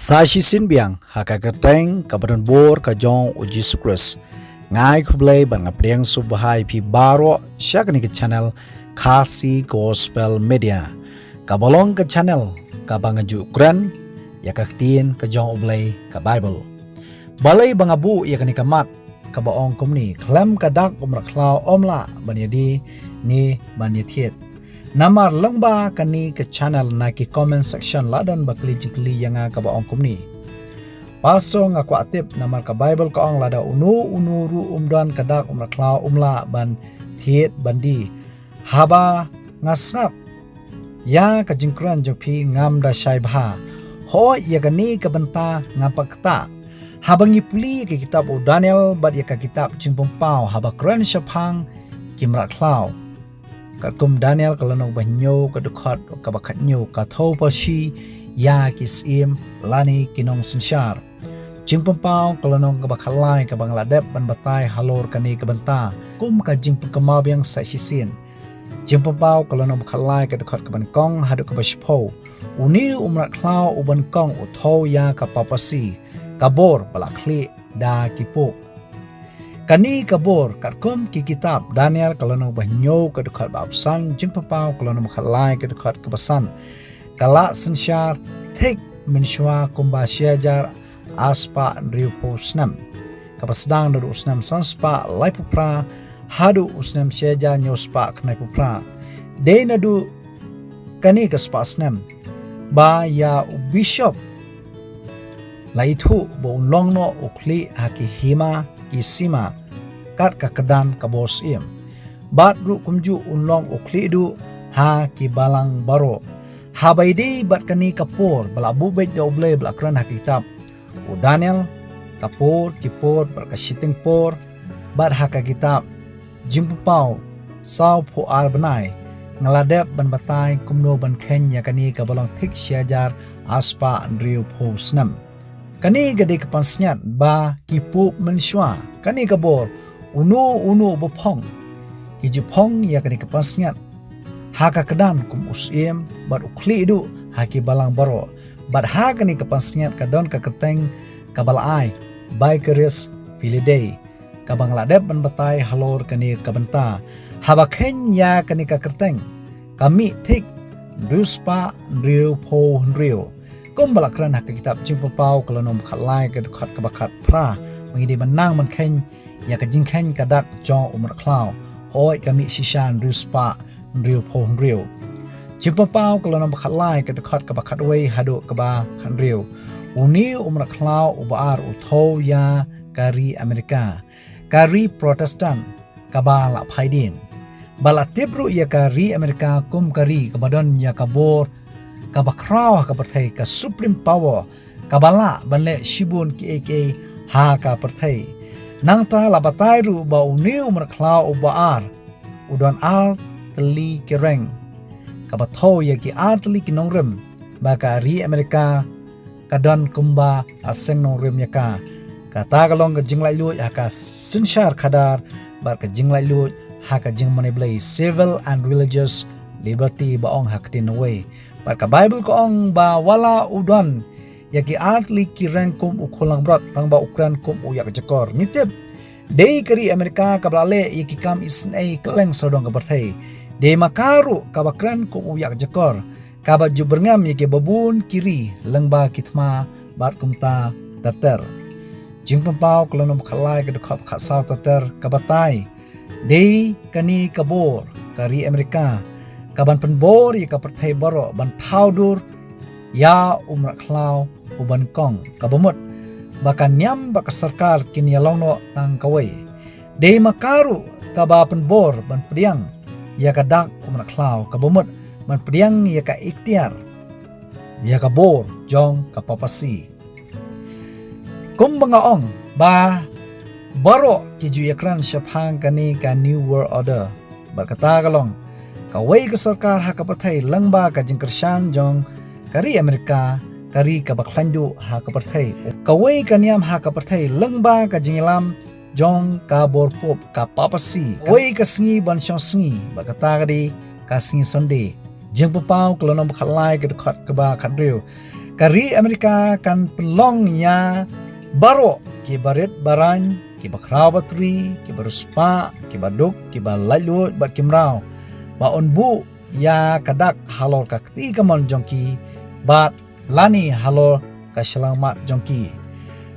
Sashi sinbiang hakakateng kabaran bor ka jong o Jesus Christ. Ngai kublay ban ngapriang subhay pi baro syakni ke channel Kasi Gospel Media. Kabolong ke channel kabangaju Quran yakaktin ka jong oblay ka Bible. Balay bangabu yakani kamat kabaong kumni klem kadak umraklaw omla banyadi ni banyathiet. Namar lengba kani ke channel na ki comment section ladon bakli jikli yanga kabaong kumni. Paso nga ko atip namar ka Bible ka ong lada unu ru umdan kadak umraklaw umla ban thiet bandi. Haba ngasap ya ka jingkran jopi ngam da syai bha. Ho yakani ka banta ngapakta. Habang ipuli ke kitab o Daniel bad ya ka kitab jingpompao haba kran syapang kimraklaw. Katum Daniel kalano banyo kadukhat kabakatnyo katho pashi ya kisim lani kinong sensyar. Jingpampao kalano kabakhalay kabangladep ban batay halor kani kabanta kum ka jingpakamabyang sa sisin. Jingpampao kalano bakhalay kadukhat kabankong hadu kabashpo. Uni umraklaw ubankong utho ya kapapasi kabor balakli da kipok. Kani kabor katkum ki kitab Daniel kalano banyo kadukhat babsan jingpapaw kalano makhalay kadukhat kabasan kala sensyar tek mensywa kumba syajar aspa riupo snam kapasdang dadu usnam sanspa laipupra hadu usnam syajar nyospa knaipupra de nadu kani kaspa snam ba ya bishop laitu bo unlongno ukli hakihima isima kat kakedan kabos iem bat ru kumju unlong ukli du ha ki balang baro habaidi bat kani kapor balabu bet doble balakran hakitab u Daniel kapor kipor berkasiting por bat haka kitab jimpau saw po arbanai ngaladep ban batay kumno ban kenya kani kabalong tik syajar aspa andriu po snam kani gade kapansnyat ba kipu mensywa kani kabor unu bopong kijupong ya kani kapansnyat haka kedan kum usim bat ukli du haki balang baro bat ha kani kapansnyat kadon kaketeng kabalai bai keris filidei kabang ladep ban batay halor kani kabenta habaken ya kani kaketeng kami tik ruspa riu po riu kum balakran hak kitab jingpapaw kalanom khalai kadukhat kabakat pra mangidi menang manken ya kajingken kadak jong umraklaw hoi kami sishan ruspa riu po riu jingpapaw kalanom khalai kadukhat kabakat wei hadu kaba kan riu uni umraklaw ubaar utho ya kari Amerika kari Protestan kaba la phaidin balatibru ya kari Amerika kum kari kabadon ya kabor kabakraw kaperthai ka supreme power kabala banle shibun ki eke ha ka perthai nangta labatai ru ba uni umraklaw ubaar udon al teli kereng kabatho ya ki atli kinongrem ba ka ri Amerika kadon kumba aseng nongrem ya ka kata kalong ka jinglai lu ya ka sinshar khadar bar ka jinglai lu ha ka jingmane blai civil and religious liberty ba ong haktin away Parka Bible ko ong ba wala udon yaki atli kireng kum ukhulang brat tang ba ukran kum uyak jakor nitip dei kari Amerika kablale yaki kam isnai keleng sodong kabarthai dei makaru kabakran kum uyak jakor kaba juberngam yaki babun kiri lengba kitma bat kumta tater jingpampaw kalanom khalai kadukap khasaw tater kabatai dei kani kabor kari Amerika kaban penbor ya kaperthai baro ban thaudur ya umraklaw uban kong kabamut bakan nyam baka sarkar kinyalongno tang kawai dei makaru kaba penbor ban priang ya kadak umraklaw kabamut ban priang ya ka ikhtiar ya kabor jong kapapasi kumbangaong ba baro kiju yakran syapang kani ka new world order berkata kalong kawai ke sarkar hakapathai langba ka jingkershan jong kari Amerika kari ka bakhlandu hakapathai kawai kaniam hakapathai langba ka jingilam jong ka borpop ka papasi kawai ka sngi bansyong sngi bakata kadi ka sngi sonde jingpapaw kalonom khalai ka dukhat ka ba khandriu Kari Amerika kan pelongnya baro ki baret baran ki bakraw batri ki baruspa ki baduk ki balayut bat kimraw baon bu ya kadak halor kakti kamon jongki bat lani halor kaselamat jongki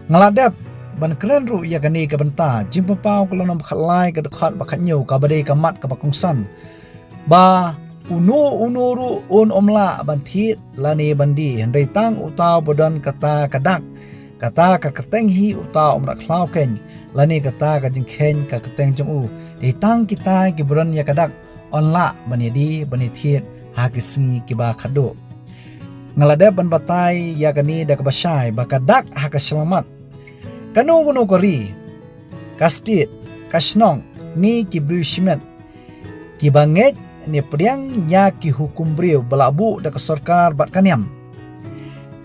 ngaladap ban keren ru ya gani ka benta jimpa pau kalau nam khalai ka dekat bakatnyo ka badai ka mat ka bakungsan ba unu ru un omla ban thit lani bandi handai tang utaw bodan kata kadak kata ka keteng hi utaw omra khlaw ken lani kata ka jingkhen ka keteng jong dei tang kita ki buran ya kadak onla bani di bani thit ha ki singi ki ba khado ngalade ban batai ya gani da ka basai ba kadak ha ka selamat kanu kuno kori kastit kasnong ni ki brushimet ki banget ni priang nya ki hukum brio balabu da ka sarkar bat kaniam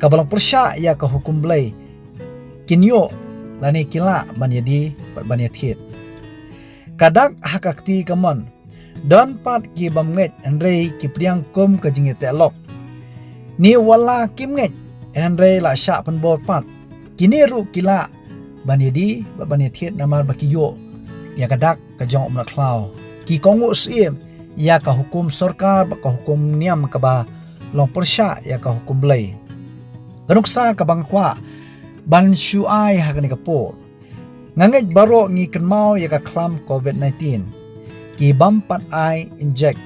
ka balang persya ya ka hukum blai kinyo lani kila banyadi bat banyathit kadak hakakti kamon don pat ki bamnget andre ki priang kum ka jinge telok ni wala kimnget andre la sha pan bor pat kini ru kila banyadi bat banyathit namar bakiyo ya kadak ka jong umna klaw ki kongo sim ya ka hukum sarkar ba ka hukum niam ka ba long persya ya ka hukum blai kanuksa ka bangkwa ban shuai ha kani kapor nganget baro ngi kenmau ya ka klam covid-19 ki bampat ai inject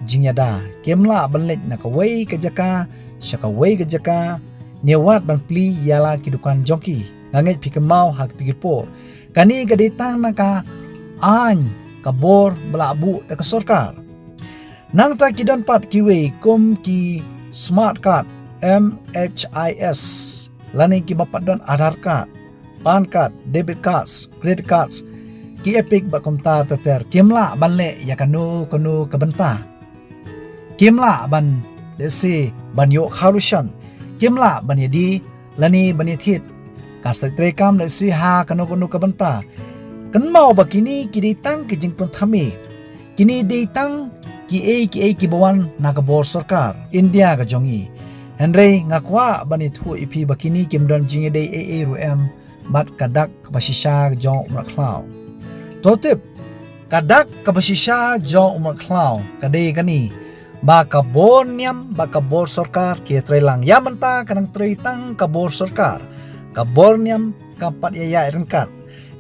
jingyada kemla banlet na kawai ka jaka syakawai ka jaka newat ban pli yala ki dukan jongki nganget pikemau hak tigipor kani ka ditang na ka an kabor balabu da ka sarkar nang ta kidan pat kiwe kum ki smart card MHIS lani ki mapadon Aadhaar card pan card debit cards credit cards ki epic ba kumta tater kimla banle ya kanu kabenta kimla ban desi banyo kharushan kimla banyadi lani banyithit kasatrekam lesi ha kanu kabenta kanmau bakini kiditang kijingpun thami kini ditang ki bawan nakabor sarkar India ka jongi Henry ngakwa bani thu ipi bakini kimdon jinge dei ru em bat kadak kabasisha jong umra klaw totip kadak kabasisha jong umra klaw kadei kani ba kabor niam ba kabor sarkar ki trelang yamanta kanang treitang kabor sarkar kabor niam kampat yaya rengkat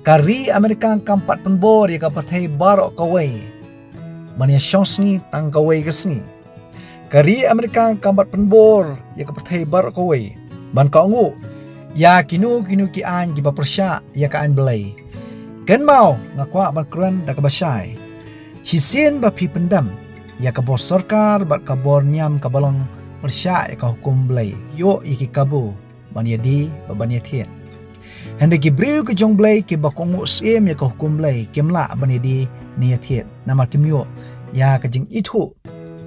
kari Amerika kampat penbor ya kapathai baro kawai mania syonsni tang kawai kesni kari Amerika kambat penbor ya kapathai bar kawai ban kaungu ya kinu ki an gi persya ya ka an belai ken mau ngakwa ban kran da ka basai hisin ba pi pendam ya ka bor sarkar bat ka bor nyam ka balong persya ya ka hukum belai yo iki kabu ban yadi ba ban yathian hande ki breu ke jong blai ke bakongo sem ya ka hukum blai kemla bani di niathiet nama kimyo ya ka jing ithu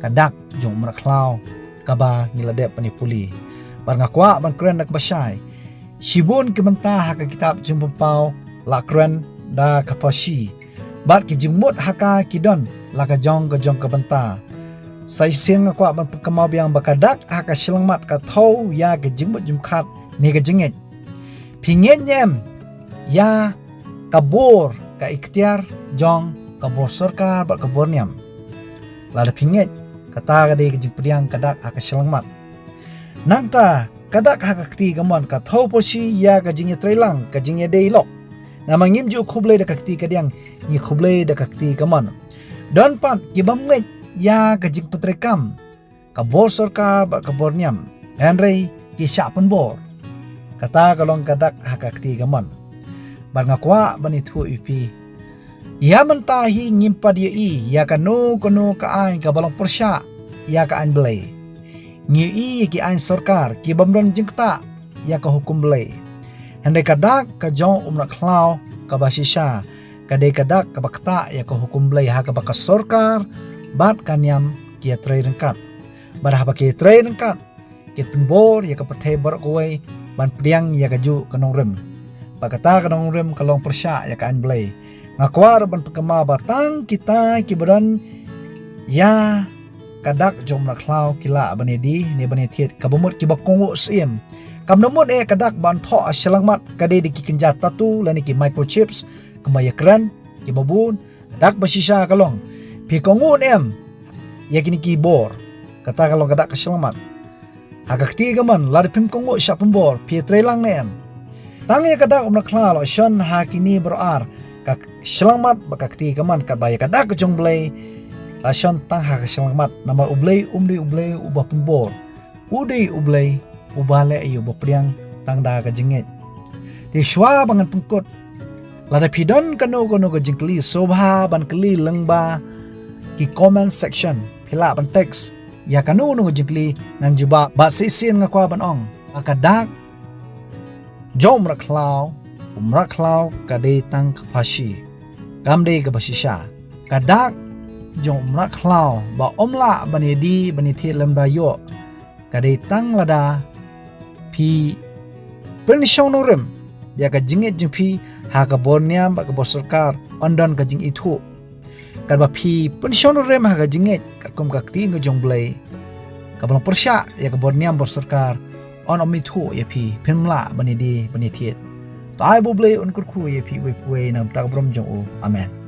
kadak jong mra klaw kaba ngilade pani puli par ngakwa ban kren dak basai shibun ke menta ha ka kitab jumpa pau la kren da kapashi bat ki jingmut haka kidon la ka jong ka benta sai sen ngakwa ban kamau biang bakadak ha ka silangmat ka thau ya ka jingmut jumkhat ni ka jinget pingin nyem ya kabor ka ikhtiar jong kabor sarkar ba kabor nyam lada pingin kata ka de jingpriang kadak aka selangmat nangta kadak haka kti gamon ka thau posi ya ka jingye trelang ka jingye dei lok nama ngim ju khublei da kakti kadiang ni khublei da kakti gamon don pan kibam ngai ya ka jing putrekam kabor sarkar ba kabor nyam henry ki sya penbor kata kalong kadak hakakti gamon bar ngakwa bani thu ipi ya mentahi ngimpad ye ya kanu ka an ka balong persya ya ka an belai ngi ki an sarkar ki bamdon jingta ya ka hukum belai hande kadak ka jong umra klaw ka basisha kadai kadak ka bakta ya ka hukum belai ha ka baka sarkar bat kanyam ki trai rengkat bar ha ba ki trai rengkat ki penbor ya ka pathai bar koi ban priang ya kaju kanong rem pakata kanong rem kalong persya ya kaan belai ngakwar ban pekema batang kita kibaran ya kadak jom raklau kila bani di ne bani thiet kabamut ki bakongo sim kamnomot kadak ban tho aslangmat kade di ki kenjat tatu lani ki microchips kemaya kran ki babun dak basisha kalong pi kongun yakini ki bor kata kalong kadak aslangmat hakakti gaman lad pim kongo sya pembor pi trelang ne tangi kadak raklau shon hakini berar kak selamat bakakti gaman kabaya kadak jong blai lason tang hak selamat nama ublay ublay ubah pembor udai ublay ubale ayu bapriang tang da ka jingit ti shwa bangan pengkot lada pidon kano ka jingkli sobha ban kli lengba ki comment section phila ban text ya kano no jingkli ngan juba ba sisin ngakwa ban ong akadak jom raklau kade tang kapashi kamde ka basisha kadak jom raklau ba omla bani di bani thi lamba yo kade tang lada pi pensionurem ya ka jingit jingpi ha ka borniam ba ka bosurkar ondon ka jing itu kad ba pi pensionurem ha ka jingit kat kom ka kti ngo jongblai ka bang persya ya ka borniam bosurkar on omitu ya pi penmla bani di bani thi tai boblai on kurku ya pi we nam ta brom jong amen.